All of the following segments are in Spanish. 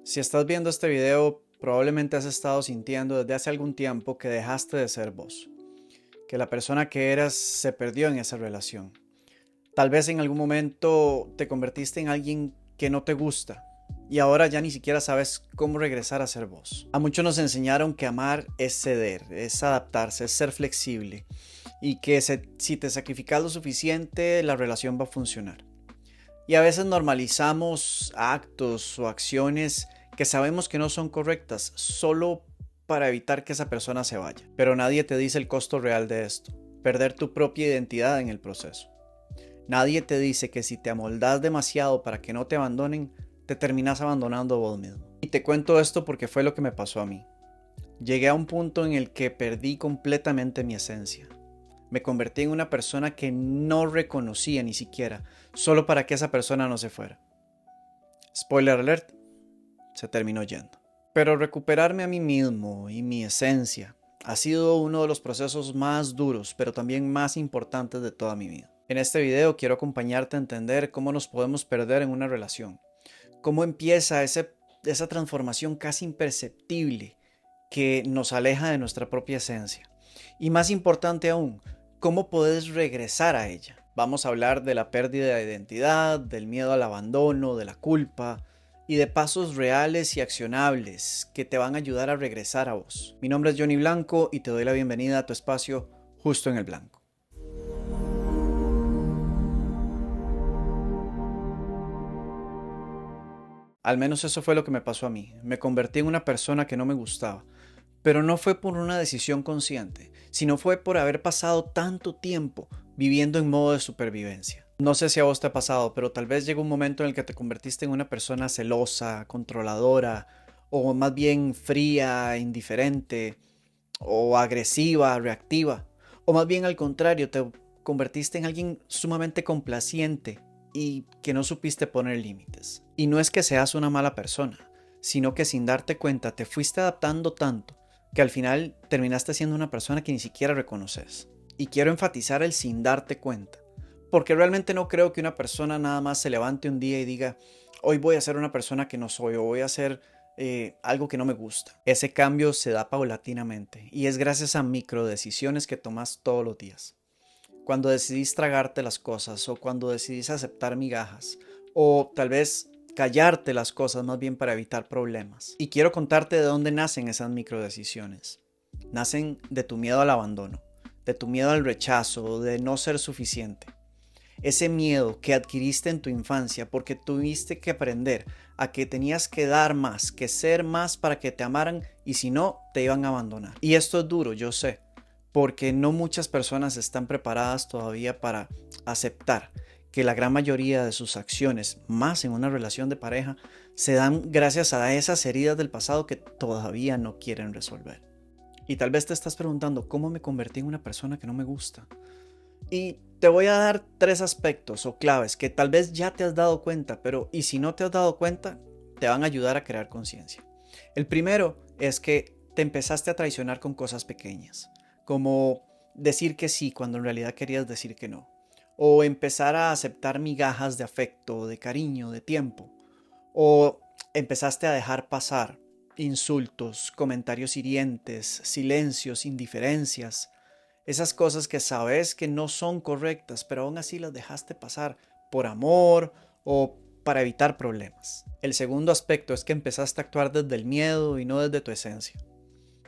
Si estás viendo este video, probablemente has estado sintiendo desde hace algún tiempo que dejaste de ser vos, que la persona que eras se perdió en esa relación. Tal vez en algún momento te convertiste en alguien que no te gusta y ahora ya ni siquiera sabes cómo regresar a ser vos. A muchos nos enseñaron que amar es ceder, es adaptarse, es ser flexible y que si te sacrificas lo suficiente, la relación va a funcionar. Y a veces normalizamos actos o acciones que sabemos que no son correctas solo para evitar que esa persona se vaya. Pero nadie te dice el costo real de esto, perder tu propia identidad en el proceso. Nadie te dice que si te amoldas demasiado para que no te abandonen, te terminas abandonando vos mismo. Y te cuento esto porque fue lo que me pasó a mí. Llegué a un punto en el que perdí completamente mi esencia. Me convertí en una persona que no reconocía ni siquiera, solo para que esa persona no se fuera. Spoiler alert, se terminó yendo. Pero recuperarme a mí mismo y mi esencia ha sido uno de los procesos más duros, pero también más importantes de toda mi vida. En este video quiero acompañarte a entender cómo nos podemos perder en una relación, cómo empieza esa transformación casi imperceptible que nos aleja de nuestra propia esencia. Y más importante aún, cómo puedes regresar a ella. Vamos a hablar de la pérdida de identidad, del miedo al abandono, de la culpa y de pasos reales y accionables que te van a ayudar a regresar a vos. Mi nombre es Johnny Blanco y te doy la bienvenida a tu espacio Justo en el Blanco. Al menos eso fue lo que me pasó a mí. Me convertí en una persona que no me gustaba. Pero no fue por una decisión consciente, sino fue por haber pasado tanto tiempo viviendo en modo de supervivencia. No sé si a vos te ha pasado, pero tal vez llegó un momento en el que te convertiste en una persona celosa, controladora, o más bien fría, indiferente, o agresiva, reactiva. O más bien al contrario, te convertiste en alguien sumamente complaciente y que no supiste poner límites. Y no es que seas una mala persona, sino que sin darte cuenta te fuiste adaptando tanto que al final terminaste siendo una persona que ni siquiera reconoces. Y quiero enfatizar el sin darte cuenta, porque realmente no creo que una persona nada más se levante un día y diga, hoy voy a ser una persona que no soy, o voy a hacer algo que no me gusta. Ese cambio se da paulatinamente y es gracias a microdecisiones que tomas todos los días. Cuando decidís tragarte las cosas, o cuando decidís aceptar migajas, o tal vez callarte las cosas más bien para evitar problemas. Y quiero contarte de dónde nacen esas microdecisiones. Nacen de tu miedo al abandono, de tu miedo al rechazo, de no ser suficiente. Ese miedo que adquiriste en tu infancia porque tuviste que aprender a que tenías que dar más, que ser más para que te amaran y si no, te iban a abandonar. Y esto es duro, yo sé, porque no muchas personas están preparadas todavía para aceptar que la gran mayoría de sus acciones, más en una relación de pareja, se dan gracias a esas heridas del pasado que todavía no quieren resolver. Y tal vez te estás preguntando, ¿cómo me convertí en una persona que no me gusta? Y te voy a dar 3 aspectos o claves que tal vez ya te has dado cuenta, pero y si no te has dado cuenta, te van a ayudar a crear conciencia. El primero es que te empezaste a traicionar con cosas pequeñas, como decir que sí cuando en realidad querías decir que no, o empezar a aceptar migajas de afecto, de cariño, de tiempo, o empezaste a dejar pasar insultos, comentarios hirientes, silencios, indiferencias, esas cosas que sabes que no son correctas, pero aún así las dejaste pasar por amor o para evitar problemas. El segundo aspecto es que empezaste a actuar desde el miedo y no desde tu esencia.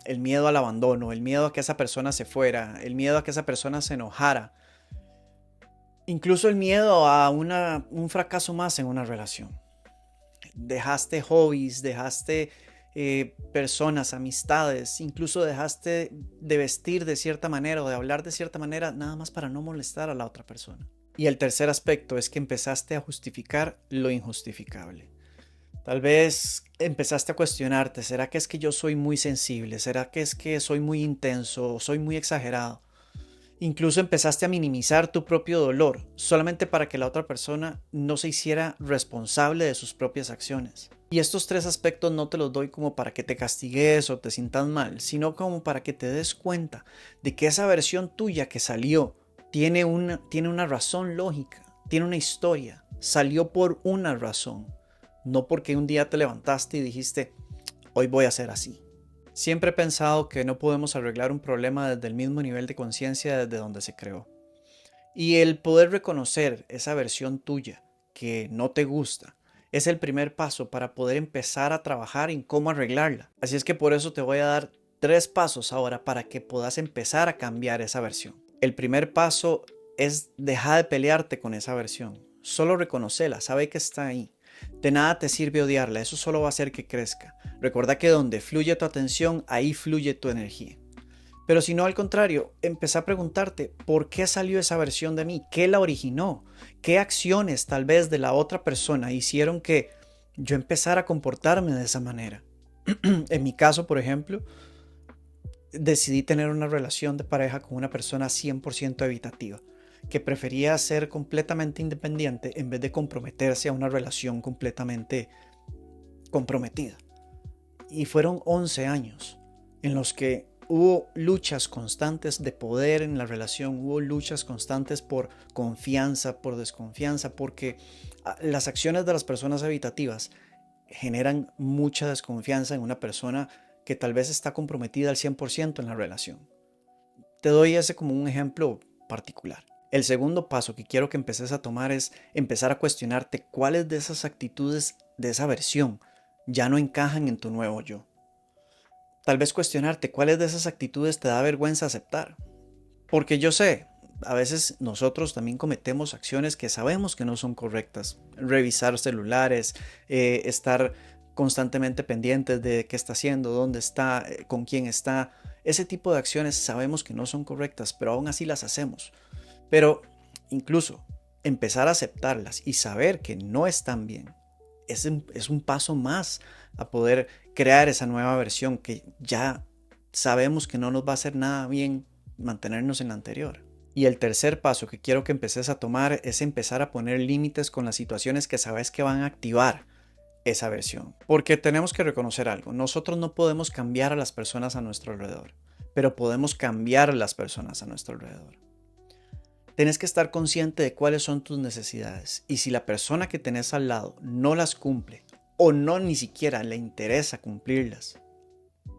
El miedo al abandono, el miedo a que esa persona se fuera, el miedo a que esa persona se enojara, incluso el miedo a un fracaso más en una relación. Dejaste hobbies, dejaste personas, amistades, incluso dejaste de vestir de cierta manera o de hablar de cierta manera nada más para no molestar a la otra persona. Y el tercer aspecto es que empezaste a justificar lo injustificable. Tal vez empezaste a cuestionarte, ¿será que es que yo soy muy sensible? ¿Será que es que soy muy intenso? ¿Soy muy exagerado? Incluso empezaste a minimizar tu propio dolor solamente para que la otra persona no se hiciera responsable de sus propias acciones. Y estos 3 aspectos no te los doy como para que te castigues o te sientas mal, sino como para que te des cuenta de que esa versión tuya que salió tiene una razón lógica, tiene una historia, salió por una razón. no porque un día te levantaste y dijiste, hoy voy a ser así. Siempre he pensado que no podemos arreglar un problema desde el mismo nivel de conciencia desde donde se creó. Y el poder reconocer esa versión tuya que no te gusta es el primer paso para poder empezar a trabajar en cómo arreglarla. Así es que por eso te voy a dar 3 pasos ahora para que puedas empezar a cambiar esa versión. El primer paso es dejar de pelearte con esa versión. Solo reconocerla, sabe que está ahí. De nada te sirve odiarla, eso solo va a hacer que crezca. Recuerda que donde fluye tu atención, ahí fluye tu energía. Pero si no, al contrario, empecé a preguntarte por qué salió esa versión de mí, qué la originó, qué acciones tal vez de la otra persona hicieron que yo empezara a comportarme de esa manera. En mi caso, por ejemplo, decidí tener una relación de pareja con una persona 100% evitativa, que prefería ser completamente independiente en vez de comprometerse a una relación completamente comprometida. Y fueron 11 años en los que hubo luchas constantes de poder en la relación, hubo luchas constantes por confianza, por desconfianza, porque las acciones de las personas evitativas generan mucha desconfianza en una persona que tal vez está comprometida al 100% en la relación. Te doy ese como un ejemplo particular. El segundo paso que quiero que empeces a tomar es empezar a cuestionarte cuáles de esas actitudes de esa versión ya no encajan en tu nuevo yo. Tal vez cuestionarte cuáles de esas actitudes te da vergüenza aceptar. Porque yo sé, a veces nosotros también cometemos acciones que sabemos que no son correctas. Revisar celulares, estar constantemente pendientes de qué está haciendo, dónde está, con quién está. Ese tipo de acciones sabemos que no son correctas, pero aún así las hacemos. Pero incluso empezar a aceptarlas y saber que no están bien es un paso más a poder crear esa nueva versión que ya sabemos que no nos va a hacer nada bien mantenernos en la anterior. Y el tercer paso que quiero que empeces a tomar es empezar a poner límites con las situaciones que sabes que van a activar esa versión. Porque tenemos que reconocer algo, nosotros no podemos cambiar a las personas a nuestro alrededor, pero podemos cambiar a las personas a nuestro alrededor. Tienes que estar consciente de cuáles son tus necesidades y si la persona que tenés al lado no las cumple o no ni siquiera le interesa cumplirlas,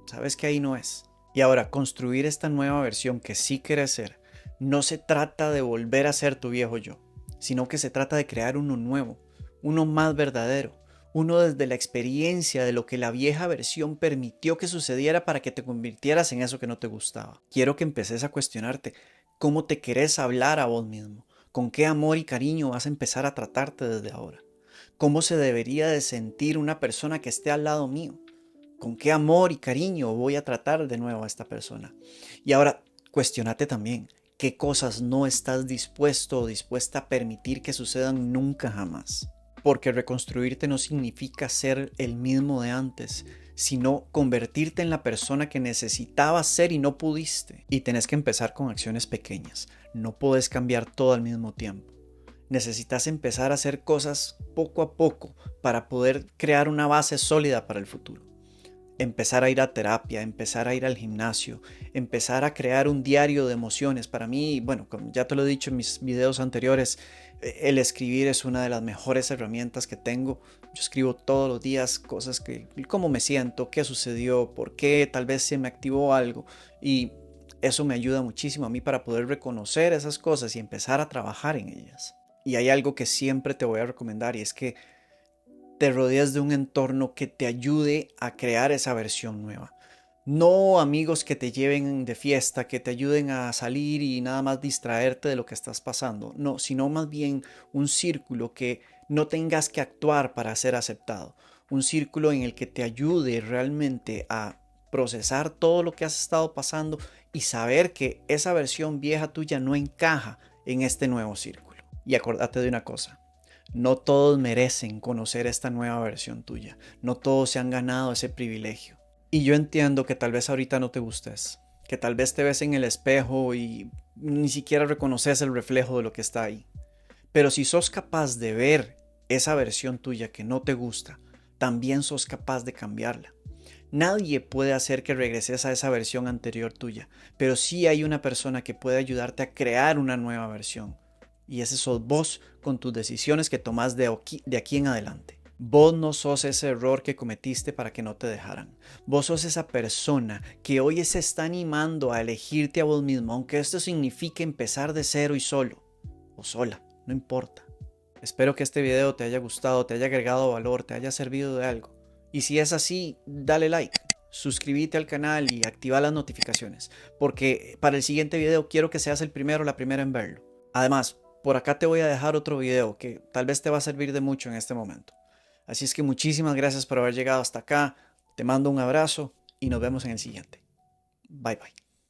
sabes que ahí no es. Y ahora, construir esta nueva versión que sí quieres ser, no se trata de volver a ser tu viejo yo, sino que se trata de crear uno nuevo, uno más verdadero, uno desde la experiencia de lo que la vieja versión permitió que sucediera para que te convirtieras en eso que no te gustaba. Quiero que empeces a cuestionarte cómo te querés hablar a vos mismo, con qué amor y cariño vas a empezar a tratarte desde ahora, cómo se debería de sentir una persona que esté al lado mío, con qué amor y cariño voy a tratar de nuevo a esta persona. Y ahora, cuestionate también qué cosas no estás dispuesto o dispuesta a permitir que sucedan nunca jamás. Porque reconstruirte no significa ser el mismo de antes, sino convertirte en la persona que necesitabas ser y no pudiste. Y tenés que empezar con acciones pequeñas. No podés cambiar todo al mismo tiempo. Necesitas empezar a hacer cosas poco a poco para poder crear una base sólida para el futuro. Empezar a ir a terapia, empezar a ir al gimnasio, empezar a crear un diario de emociones. Para mí, bueno, como ya te lo he dicho en mis videos anteriores, el escribir es una de las mejores herramientas que tengo. Yo escribo todos los días cosas que, cómo me siento, qué sucedió, por qué tal vez se me activó algo. Y eso me ayuda muchísimo a mí para poder reconocer esas cosas y empezar a trabajar en ellas. Y hay algo que siempre te voy a recomendar y es que te rodeas de un entorno que te ayude a crear esa versión nueva. No amigos que te lleven de fiesta, que te ayuden a salir y nada más distraerte de lo que estás pasando. No, sino más bien un círculo que no tengas que actuar para ser aceptado. Un círculo en el que te ayude realmente a procesar todo lo que has estado pasando y saber que esa versión vieja tuya no encaja en este nuevo círculo. Y acordate de una cosa. No todos merecen conocer esta nueva versión tuya. No todos se han ganado ese privilegio. Y yo entiendo que tal vez ahorita no te gustes. Que tal vez te ves en el espejo y ni siquiera reconoces el reflejo de lo que está ahí. Pero si sos capaz de ver esa versión tuya que no te gusta, también sos capaz de cambiarla. Nadie puede hacer que regreses a esa versión anterior tuya. Pero sí hay una persona que puede ayudarte a crear una nueva versión. Y ese sos vos con tus decisiones que tomás de aquí en adelante. Vos no sos ese error que cometiste para que no te dejaran. Vos sos esa persona que hoy se está animando a elegirte a vos mismo, aunque esto signifique empezar de cero y solo, o sola, no importa. Espero que este video te haya gustado, te haya agregado valor, te haya servido de algo. Y si es así, dale like, suscríbete al canal y activa las notificaciones, porque para el siguiente video quiero que seas el primero o la primera en verlo. Además, por acá te voy a dejar otro video que tal vez te va a servir de mucho en este momento. Así es que muchísimas gracias por haber llegado hasta acá, te mando un abrazo y nos vemos en el siguiente. Bye bye.